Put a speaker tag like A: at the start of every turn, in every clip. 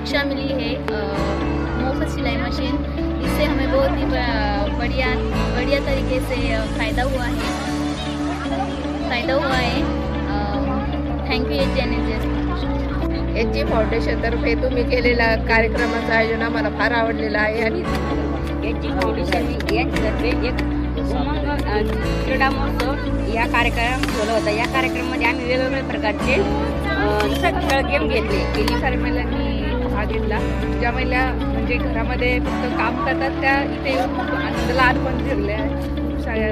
A: शिक्षा मिली है मुफ्त सिलाई मशीन। इससे हमें बहुत ही बढ़िया तरीके से फ़ायदा हुआ है। थैंक यू
B: एच जी फाउंडेशनतर्फे तुम्ही केलेला कार्यक्रमाचं आयोजन आम्हाला फार आवडलेलं आहे आणि
C: एच जी फाउंडेशन यांच्यातर्फे एक उमंग क्रीडा महोत्सव या कार्यक्रम ठेवला होता। या कार्यक्रमामध्ये आम्ही वेगवेगळ्या प्रकारचे खेळ गेम घेतले।
B: गेली साऱ्या महिलांनी भाग घेतला। ज्या महिला म्हणजे घरामध्ये फक्त काम करतात त्या इथे येऊन खूप आनंदाला आठवण फिरल्या खूप साऱ्या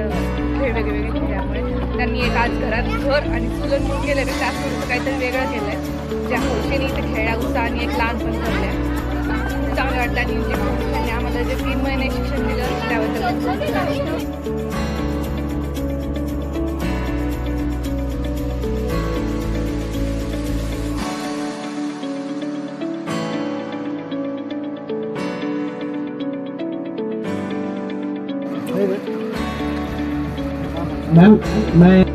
B: वेगवेगळे खेळामुळे त्यांनी एक आज घरात घर आणि चुलत म्हणून गेल्यापेक्षा आज थोडंसं काहीतरी वेगळं केलं आहे। ज्या हौशेने इथे खेळल्या उत्साहाने एक लहानपण करल्या चांगलं वाटलं आणि जे फाउंडेशनने आम्हाला जे 3 महिने शिक्षण दिलं त्याबद्दल
D: मैम मैं